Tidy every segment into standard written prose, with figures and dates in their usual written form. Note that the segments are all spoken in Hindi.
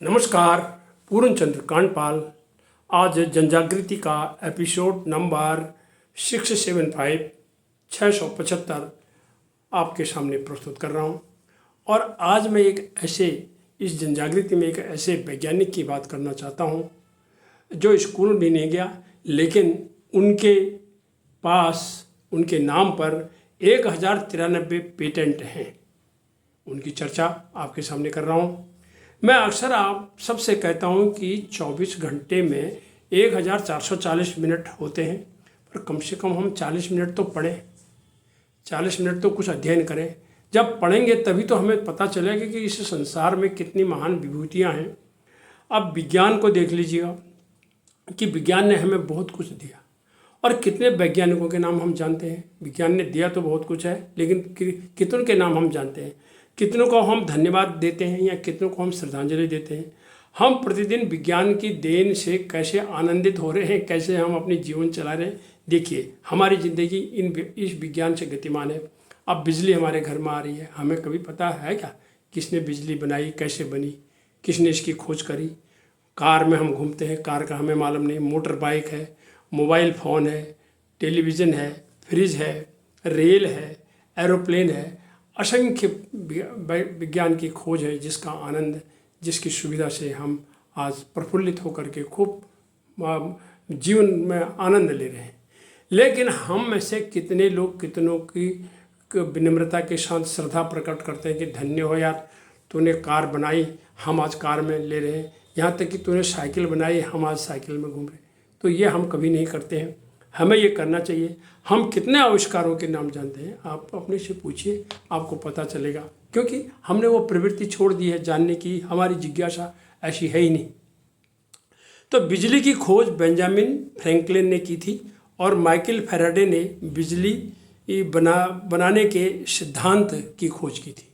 नमस्कार। पूर्णचंद्र कांडपाल आज जनजागृति का एपिसोड नंबर 675 675 आपके सामने प्रस्तुत कर रहा हूं। और आज मैं इस जनजागृति में एक ऐसे वैज्ञानिक की बात करना चाहता हूं जो स्कूल भी नहीं गया, लेकिन उनके पास उनके नाम पर 1093 पेटेंट हैं। उनकी चर्चा आपके सामने कर रहा हूं। मैं अक्सर आप सबसे कहता हूं कि 24 घंटे में 1440 मिनट होते हैं, पर कम से कम हम 40 मिनट तो पढ़ें, 40 मिनट तो कुछ अध्ययन करें। जब पढ़ेंगे तभी तो हमें पता चलेगा कि इस संसार में कितनी महान विभूतियां हैं। अब विज्ञान को देख लीजिएगा कि विज्ञान ने हमें बहुत कुछ दिया, और कितने वैज्ञानिकों के नाम हम जानते हैं। विज्ञान ने दिया तो बहुत कुछ है, लेकिन कितनों के नाम हम जानते हैं, कितनों को हम धन्यवाद देते हैं या कितनों को हम श्रद्धांजलि देते हैं। हम प्रतिदिन विज्ञान की देन से कैसे आनंदित हो रहे हैं, कैसे हम अपनी जीवन चला रहे हैं। देखिए, हमारी ज़िंदगी इस विज्ञान से गतिमान है। अब बिजली हमारे घर में आ रही है, हमें कभी पता है क्या किसने बिजली बनाई, कैसे बनी, किसने इसकी खोज करी। कार में हम घूमते हैं, कार का हमें मालूम नहीं। मोटर बाइक है, मोबाइल फ़ोन है, टेलीविज़न है, फ्रिज है, रेल है, एरोप्लेन है। असंख्य विज्ञान की खोज है जिसका आनंद, जिसकी सुविधा से हम आज प्रफुल्लित होकर के खूब जीवन में आनंद ले रहे हैं। लेकिन हम में से कितने लोग कितनों की विनम्रता के साथ श्रद्धा प्रकट करते हैं कि धन्य हो यार, तूने कार बनाई, हम आज कार में ले रहे हैं। यहाँ तक कि तूने साइकिल बनाई, हम आज साइकिल में घूम रहे हैं। तो ये हम कभी नहीं करते हैं, हमें ये करना चाहिए। हम कितने आविष्कारों के नाम जानते हैं, आप अपने से पूछिए, आपको पता चलेगा। क्योंकि हमने वो प्रवृत्ति छोड़ दी है जानने की, हमारी जिज्ञासा ऐसी है ही नहीं। तो बिजली की खोज बेंजामिन फ्रैंकलिन ने की थी, और माइकल फैराडे ने बिजली बनाने के सिद्धांत की खोज की थी।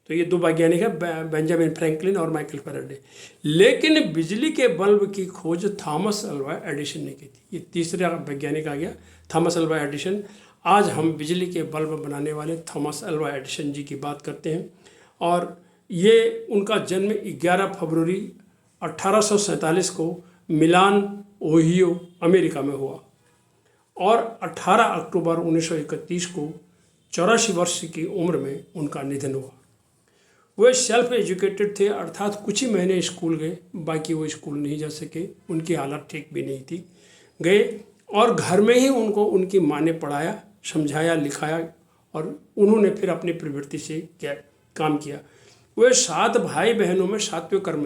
तो ये दो वैज्ञानिक हैं, बेंजामिन फ्रैंकलिन और माइकल फैराडे। लेकिन बिजली के बल्ब की खोज थॉमस अल्वा एडिसन ने की थी। ये तीसरा वैज्ञानिक आ गया, थॉमस अल्वा एडिसन। आज हम बिजली के बल्ब बनाने वाले थॉमस अल्वा एडिसन जी की बात करते हैं। और ये उनका जन्म 11 फरवरी 1847 को मिलान, ओहियो, अमेरिका में हुआ, और 18 अक्टूबर 1931 को 84 वर्ष की उम्र में उनका निधन हुआ। वे सेल्फ एजुकेटेड थे, अर्थात कुछ ही महीने स्कूल गए, बाकी वो स्कूल नहीं जा सके, उनकी हालत ठीक भी नहीं थी। गए और घर में ही उनको उनकी माँ ने पढ़ाया, समझाया, लिखाया, और उन्होंने फिर अपनी प्रवृत्ति से काम किया। वे 7 भाई बहनों में 7वें क्रम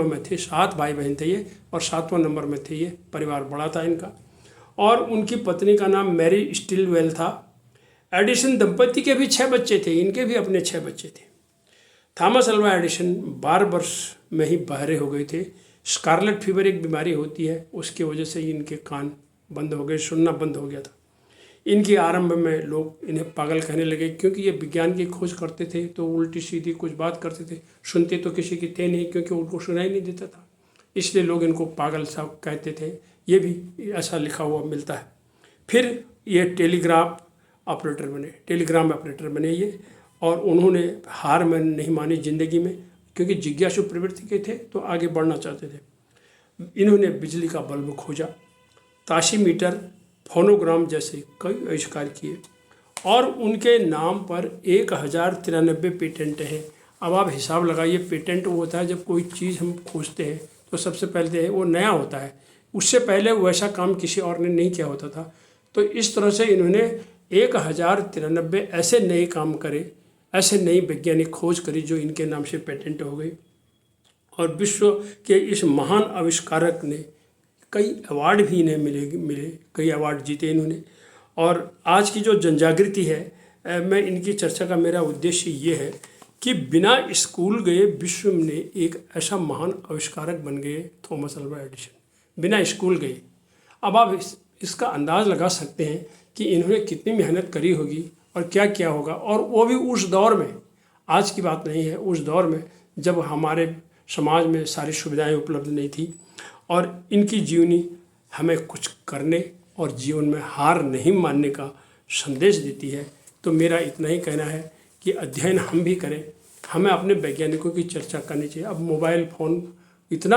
में थे। 7 भाई बहन थे ये, और 7वां नंबर में थे ये। परिवार बड़ा था इनका। और उनकी पत्नी का नाम मैरी स्टिलवेल था। एडिसन दंपति के भी 6 बच्चे थे, इनके भी अपने 6 बच्चे थे। थॉमस अल्वा एडिसन 12 वर्ष में ही बहरे हो गए थे। स्कारलेट फीवर एक बीमारी होती है, उसकी वजह से इनके कान बंद हो गए, सुनना बंद हो गया था। इनकी आरंभ में लोग इन्हें पागल कहने लगे, क्योंकि ये विज्ञान की खोज करते थे तो उल्टी सीधी कुछ बात करते थे, सुनते तो किसी की थे नहीं, क्योंकि उनको सुनाई नहीं देता था, इसलिए लोग इनको पागल सा कहते थे। ये भी ऐसा लिखा हुआ मिलता है। फिर ये टेलीग्राम ऑपरेटर बने ये, और उन्होंने हार में नहीं मानी ज़िंदगी में, क्योंकि जिज्ञासु प्रवृत्ति के थे तो आगे बढ़ना चाहते थे। इन्होंने बिजली का बल्ब खोजा, ताशीमीटर, फोनोग्राम जैसे कई आविष्कार किए, और उनके नाम पर 1093 पेटेंट हैं। अब आप हिसाब लगाइए, पेटेंट वो होता है जब कोई चीज़ हम खोजते हैं तो सबसे पहले वो नया होता है, उससे पहले वैसा काम किसी और ने नहीं किया होता था। तो इस तरह से इन्होंने 1093 ऐसे नए काम करे, ऐसे नई वैज्ञानिक खोज करी जो इनके नाम से पेटेंट हो गई। और विश्व के इस महान आविष्कारक ने कई अवार्ड भी इन्हें मिले, कई अवार्ड जीते इन्होंने। और आज की जो जनजागृति है, मैं इनकी चर्चा का मेरा उद्देश्य ये है कि बिना स्कूल गए विश्व में एक ऐसा महान आविष्कारक बन गए थॉमस अल्वा एडिसन, बिना स्कूल गए। अब आप इसका अंदाज़ लगा सकते हैं कि इन्होंने कितनी मेहनत करी होगी और क्या किया होगा। और वो भी उस दौर में, आज की बात नहीं है, उस दौर में जब हमारे समाज में सारी सुविधाएं उपलब्ध नहीं थी। और इनकी जीवनी हमें कुछ करने और जीवन में हार नहीं मानने का संदेश देती है। तो मेरा इतना ही कहना है कि अध्ययन हम भी करें, हमें अपने वैज्ञानिकों की चर्चा करनी चाहिए। अब मोबाइल फ़ोन इतना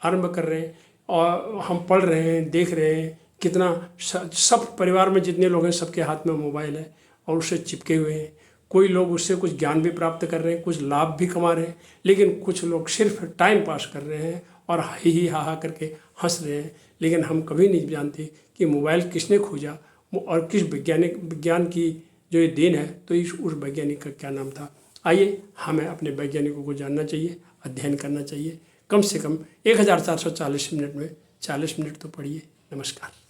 आरंभ कर रहे हैं और हम पढ़ रहे हैं, देख रहे हैं कितना सब परिवार में जितने लोग हैं सबके हाथ में मोबाइल है और उससे चिपके हुए हैं। कोई लोग उससे कुछ ज्ञान भी प्राप्त कर रहे हैं, कुछ लाभ भी कमा रहे हैं, लेकिन कुछ लोग सिर्फ टाइम पास कर रहे हैं और ही हा करके हंस रहे हैं। लेकिन हम कभी नहीं जानते कि मोबाइल किसने खोजा और किस विज्ञान की जो ये देन है, तो उस वैज्ञानिक का क्या नाम था। आइए हमें अपने वैज्ञानिकों को जानना चाहिए, अध्ययन करना चाहिए। कम से कम 1440 मिनट में 40 मिनट तो पढ़िए। नमस्कार।